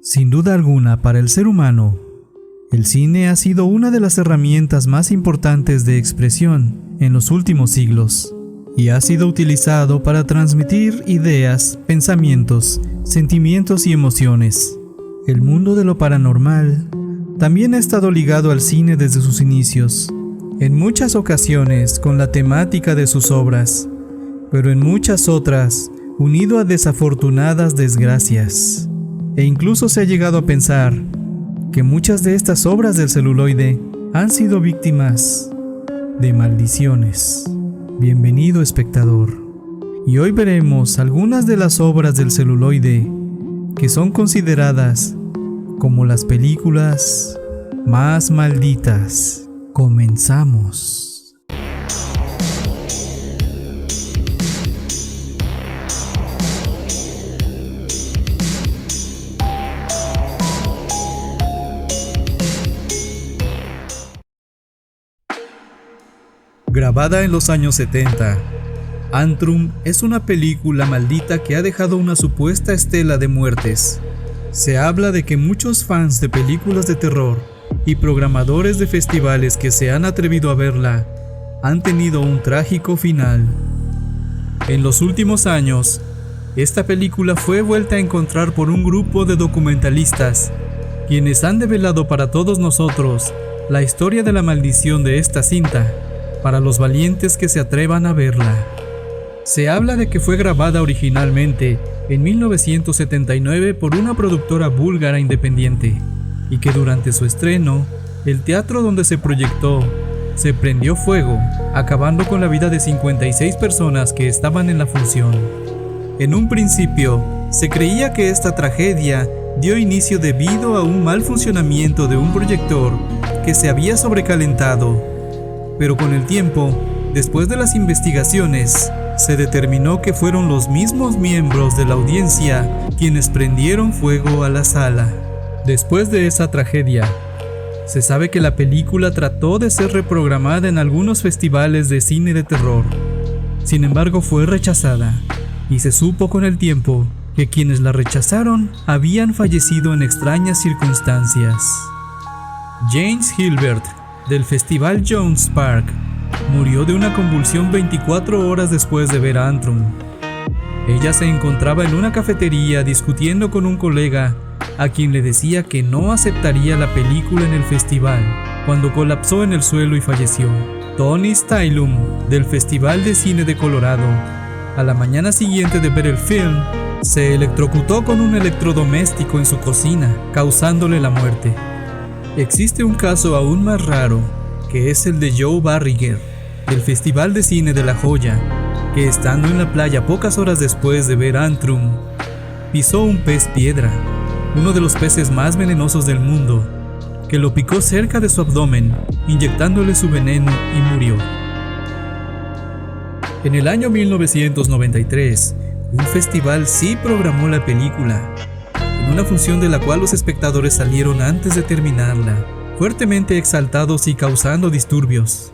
Sin duda alguna, para el ser humano, el cine ha sido una de las herramientas más importantes de expresión en los últimos siglos y ha sido utilizado para transmitir ideas, pensamientos, sentimientos y emociones. El mundo de lo paranormal también ha estado ligado al cine desde sus inicios, en muchas ocasiones con la temática de sus obras, pero en muchas otras unido a desafortunadas desgracias. E incluso se ha llegado a pensar que muchas de estas obras del celuloide han sido víctimas de maldiciones. Bienvenido, espectador. Y hoy veremos algunas de las obras del celuloide que son consideradas como las películas más malditas. Comenzamos. Grabada en los años 70, Antrum es una película maldita que ha dejado una supuesta estela de muertes. Se habla de que muchos fans de películas de terror y programadores de festivales que se han atrevido a verla han tenido un trágico final. En los últimos años, esta película fue vuelta a encontrar por un grupo de documentalistas, quienes han develado para todos nosotros la historia de la maldición de esta cinta, para los valientes que se atrevan a verla. Se habla de que fue grabada originalmente en 1979 por una productora búlgara independiente y que durante su estreno, el teatro donde se proyectó se prendió fuego, acabando con la vida de 56 personas que estaban en la función. En un principio, se creía que esta tragedia dio inicio debido a un mal funcionamiento de un proyector que se había sobrecalentado. Pero con el tiempo, después de las investigaciones, se determinó que fueron los mismos miembros de la audiencia quienes prendieron fuego a la sala. Después de esa tragedia, se sabe que la película trató de ser reprogramada en algunos festivales de cine de terror. Sin embargo, fue rechazada, y se supo con el tiempo que quienes la rechazaron habían fallecido en extrañas circunstancias. James Hilbert, del Festival Jones Park, murió de una convulsión 24 horas después de ver Antrum. Ella se encontraba en una cafetería discutiendo con un colega a quien le decía que no aceptaría la película en el festival, cuando colapsó en el suelo y falleció. Tony Stylum, del Festival de Cine de Colorado, a la mañana siguiente de ver el film, se electrocutó con un electrodoméstico en su cocina, causándole la muerte. Existe un caso aún más raro, que es el de Joe Barriger, del Festival de Cine de La Joya, que estando en la playa pocas horas después de ver Antrum, pisó un pez piedra, uno de los peces más venenosos del mundo, que lo picó cerca de su abdomen, inyectándole su veneno y murió. En el año 1993, un festival sí programó la película, en una función de la cual los espectadores salieron antes de terminarla, fuertemente exaltados y causando disturbios.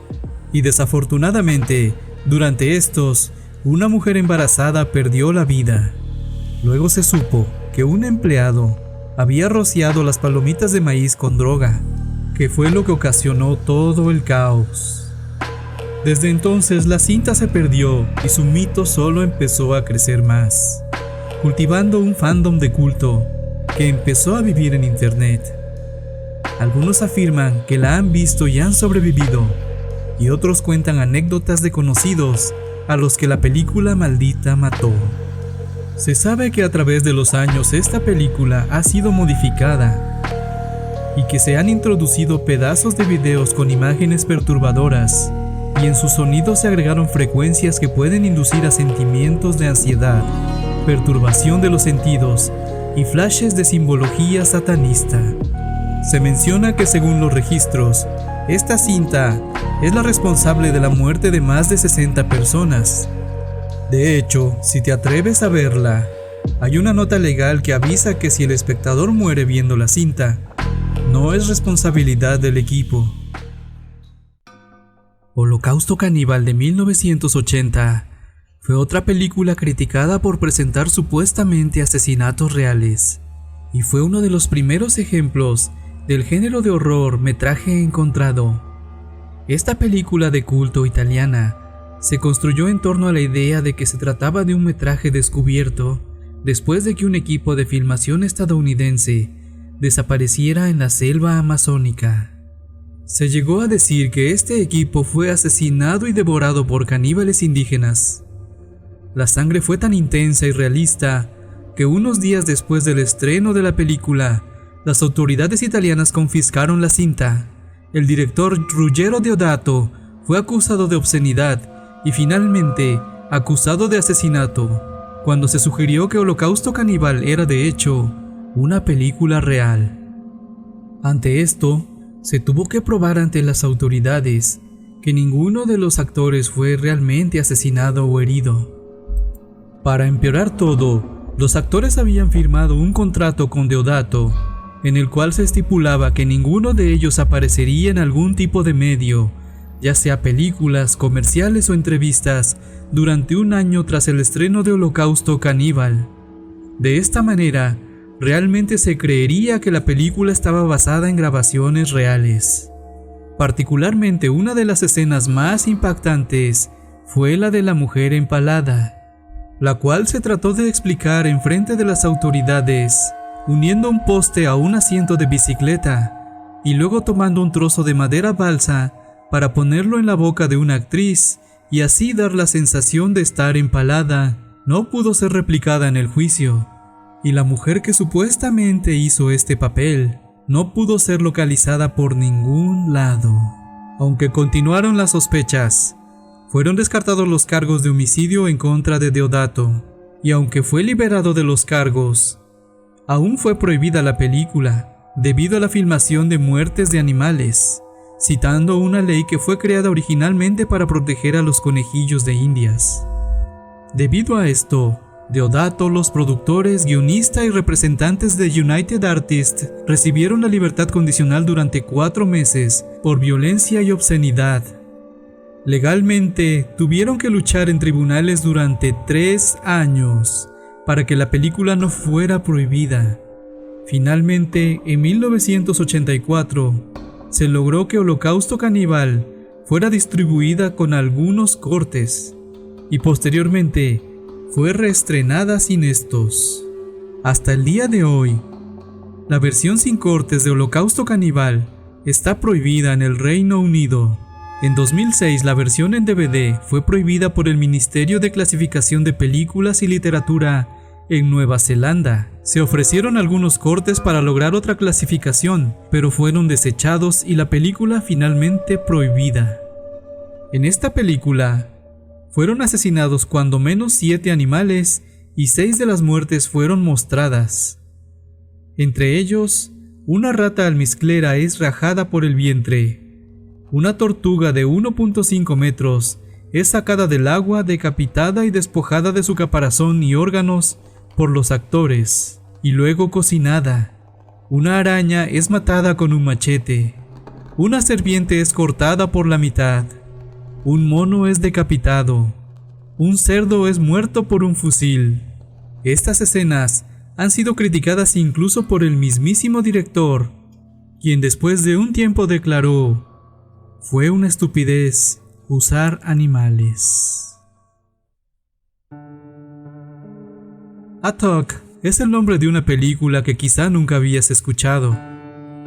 Y desafortunadamente, durante estos, una mujer embarazada perdió la vida. Luego se supo que un empleado había rociado las palomitas de maíz con droga, que fue lo que ocasionó todo el caos. Desde entonces la cinta se perdió y su mito solo empezó a crecer más, cultivando un fandom de culto que empezó a vivir en internet. Algunos afirman que la han visto y han sobrevivido, y otros cuentan anécdotas de conocidos a los que la película maldita mató. Se sabe que a través de los años esta película ha sido modificada y que se han introducido pedazos de videos con imágenes perturbadoras, y en sus sonidos se agregaron frecuencias que pueden inducir a sentimientos de ansiedad, perturbación de los sentidos y flashes de simbología satanista. Se menciona que según los registros, esta cinta es la responsable de la muerte de más de 60 personas. De hecho, si te atreves a verla, hay una nota legal que avisa que si el espectador muere viendo la cinta, no es responsabilidad del equipo. Holocausto Caníbal de 1980 fue otra película criticada por presentar supuestamente asesinatos reales, y fue uno de los primeros ejemplos del género de horror metraje encontrado. Esta película de culto italiana se construyó en torno a la idea de que se trataba de un metraje descubierto después de que un equipo de filmación estadounidense desapareciera en la selva amazónica. Se llegó a decir que este equipo fue asesinado y devorado por caníbales indígenas. La sangre fue tan intensa y realista que unos días después del estreno de la película, las autoridades italianas confiscaron la cinta. El director Ruggero Deodato fue acusado de obscenidad y finalmente acusado de asesinato, cuando se sugirió que Holocausto Caníbal era de hecho una película real. Ante esto, se tuvo que probar ante las autoridades que ninguno de los actores fue realmente asesinado o herido. Para empeorar todo, los actores habían firmado un contrato con Deodato, en el cual se estipulaba que ninguno de ellos aparecería en algún tipo de medio, ya sea películas, comerciales o entrevistas, durante un año tras el estreno de Holocausto Caníbal. De esta manera, realmente se creería que la película estaba basada en grabaciones reales. Particularmente una de las escenas más impactantes fue la de la mujer empalada, la cual se trató de explicar en frente de las autoridades, uniendo un poste a un asiento de bicicleta y luego tomando un trozo de madera balsa para ponerlo en la boca de una actriz y así dar la sensación de estar empalada. No pudo ser replicada en el juicio, y la mujer que supuestamente hizo este papel no pudo ser localizada por ningún lado. Aunque continuaron las sospechas, fueron descartados los cargos de homicidio en contra de Deodato, y aunque fue liberado de los cargos, aún fue prohibida la película debido a la filmación de muertes de animales, citando una ley que fue creada originalmente para proteger a los conejillos de Indias. Debido a esto, Deodato, los productores, guionistas y representantes de United Artists recibieron la libertad condicional durante 4 meses por violencia y obscenidad. Legalmente, tuvieron que luchar en tribunales durante 3 años para que la película no fuera prohibida. Finalmente, en 1984, se logró que Holocausto Caníbal fuera distribuida con algunos cortes, y posteriormente fue reestrenada sin estos. Hasta el día de hoy, la versión sin cortes de Holocausto Caníbal está prohibida en el Reino Unido. En 2006, la versión en DVD fue prohibida por el Ministerio de Clasificación de Películas y Literatura en Nueva Zelanda. Se ofrecieron algunos cortes para lograr otra clasificación, pero fueron desechados y la película finalmente prohibida. En esta película, fueron asesinados cuando menos 7 animales y 6 de las muertes fueron mostradas. Entre ellos, una rata almizclera es rajada por el vientre. Una tortuga de 1.5 metros es sacada del agua, decapitada y despojada de su caparazón y órganos por los actores, y luego cocinada. Una araña es matada con un machete. Una serpiente es cortada por la mitad. Un mono es decapitado. Un cerdo es muerto por un fusil. Estas escenas han sido criticadas incluso por el mismísimo director, quien después de un tiempo declaró: "Fue una estupidez usar animales". Atok es el nombre de una película que quizá nunca habías escuchado,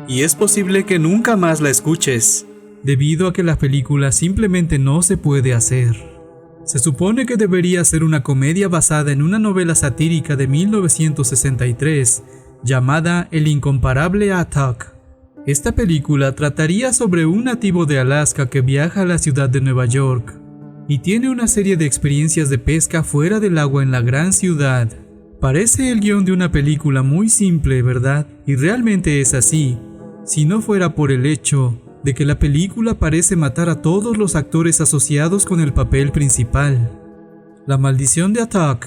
y es posible que nunca más la escuches, debido a que la película simplemente no se puede hacer. Se supone que debería ser una comedia basada en una novela satírica de 1963 llamada El incomparable Atok. Esta película trataría sobre un nativo de Alaska que viaja a la ciudad de Nueva York y tiene una serie de experiencias de pesca fuera del agua en la gran ciudad. Parece el guión de una película muy simple, ¿verdad? Y realmente es así, si no fuera por el hecho de que la película parece matar a todos los actores asociados con el papel principal. La maldición de Atok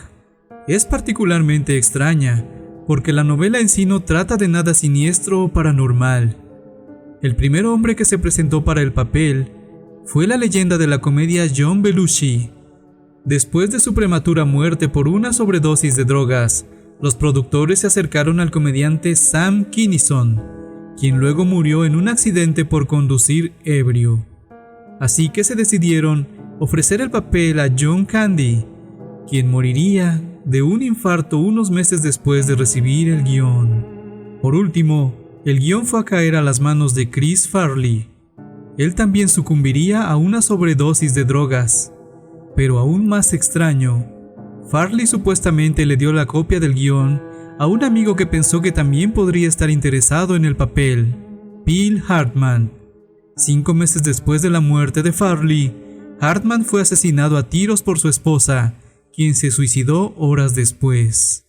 es particularmente extraña, porque la novela en sí no trata de nada siniestro o paranormal. El primer hombre que se presentó para el papel fue la leyenda de la comedia John Belushi. Después de su prematura muerte por una sobredosis de drogas, Los productores se acercaron al comediante Sam Kinison, quien luego murió en un accidente por conducir ebrio. Así que se decidieron ofrecer el papel a John Candy, quien moriría de un infarto unos meses después de recibir el guión. Por último, el guión fue a caer a las manos de Chris Farley. Él también sucumbiría a una sobredosis de drogas. Pero aún más extraño, Farley supuestamente le dio la copia del guión a un amigo que pensó que también podría estar interesado en el papel, Bill Hartman. 5 meses después de la muerte de Farley, Hartman fue asesinado a tiros por su esposa, quien se suicidó horas después.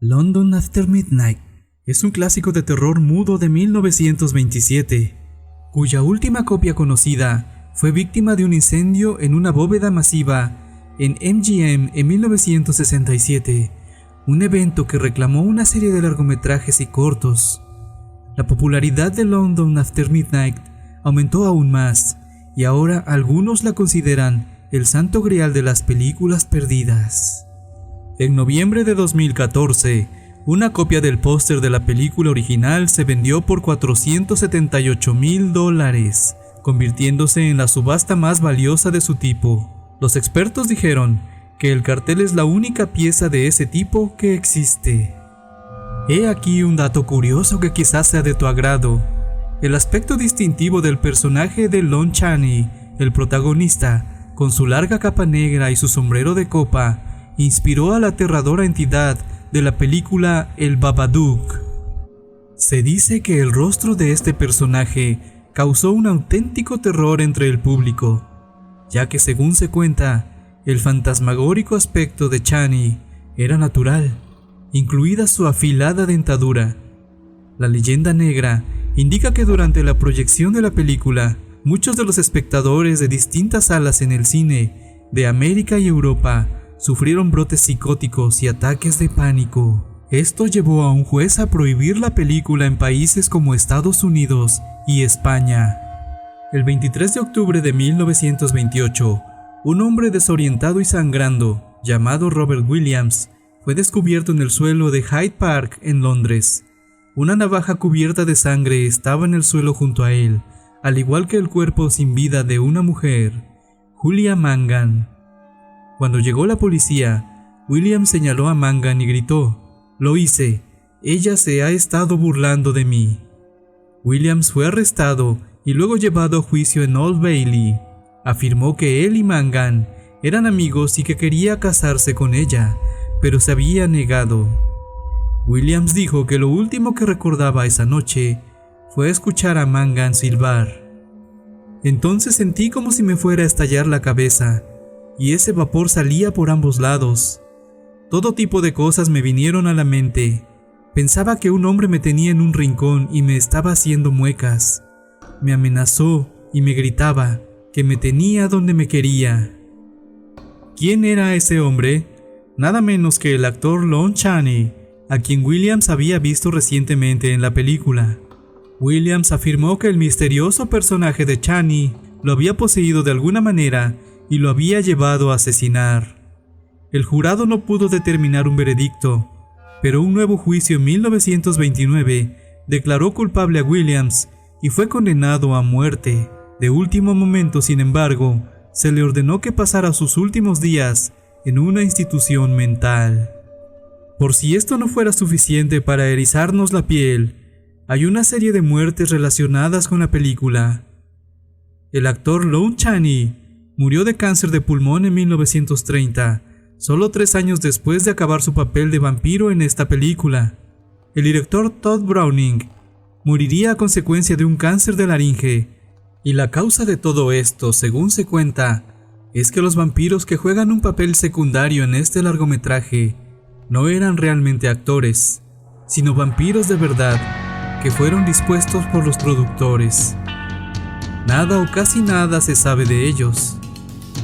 London After Midnight es un clásico de terror mudo de 1927, cuya última copia conocida fue víctima de un incendio en una bóveda masiva en MGM en 1967, un evento que reclamó una serie de largometrajes y cortos. La popularidad de London After Midnight aumentó aún más, y ahora algunos la consideran el santo grial de las películas perdidas. En noviembre de 2014, una copia del póster de la película original se vendió por $478,000, convirtiéndose en la subasta más valiosa de su tipo. Los expertos dijeron que el cartel es la única pieza de ese tipo que existe. He aquí un dato curioso que quizás sea de tu agrado. El aspecto distintivo del personaje de Lon Chaney, el protagonista, con su larga capa negra y su sombrero de copa, inspiró a la aterradora entidad de la película El Babadook. Se dice que el rostro de este personaje causó un auténtico terror entre el público, ya que según se cuenta, el fantasmagórico aspecto de Chaney era natural, incluida su afilada dentadura. La leyenda negra indica que durante la proyección de la película, muchos de los espectadores de distintas salas en el cine de América y Europa sufrieron brotes psicóticos y ataques de pánico. Esto llevó a un juez a prohibir la película en países como Estados Unidos y España. El 23 de octubre de 1928, un hombre desorientado y sangrando, llamado Robert Williams, fue descubierto en el suelo de Hyde Park en Londres. Una navaja cubierta de sangre estaba en el suelo junto a él, al igual que el cuerpo sin vida de una mujer, Julia Mangan. Cuando llegó la policía, Williams señaló a Mangan y gritó: «Lo hice, ella se ha estado burlando de mí». Williams fue arrestado y luego llevado a juicio en Old Bailey. Afirmó que él y Mangan eran amigos y que quería casarse con ella, pero se había negado. Williams dijo que lo último que recordaba esa noche fue escuchar a Mangan silbar. Entonces sentí como si me fuera a estallar la cabeza, y ese vapor salía por ambos lados. Todo tipo de cosas me vinieron a la mente. Pensaba que un hombre me tenía en un rincón y me estaba haciendo muecas. Me amenazó y me gritaba que me tenía donde me quería. ¿Quién era ese hombre? Nada menos que el actor Lon Chaney, a quien Williams había visto recientemente en la película. Williams afirmó que el misterioso personaje de Chaney lo había poseído de alguna manera y lo había llevado a asesinar. El jurado no pudo determinar un veredicto, pero un nuevo juicio en 1929 declaró culpable a Williams y fue condenado a muerte. De último momento, sin embargo, se le ordenó que pasara sus últimos días en una institución mental. Por si esto no fuera suficiente para erizarnos la piel, hay una serie de muertes relacionadas con la película. El actor Lon Chaney murió de cáncer de pulmón en 1930, solo 3 años después de acabar su papel de vampiro en esta película. El director Todd Browning moriría a consecuencia de un cáncer de laringe, y la causa de todo esto, según se cuenta, es que los vampiros que juegan un papel secundario en este largometraje no eran realmente actores, sino vampiros de verdad que fueron dispuestos por los productores. Nada o casi nada se sabe de ellos,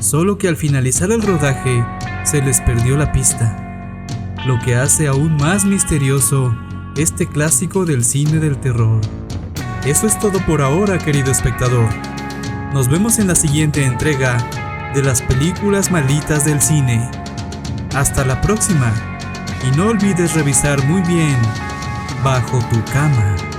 solo que al finalizar el rodaje se les perdió la pista, lo que hace aún más misterioso este clásico del cine del terror. Eso es todo por ahora, querido espectador. Nos vemos en la siguiente entrega de las películas malditas del cine. Hasta la próxima, y no olvides revisar muy bien bajo tu cama.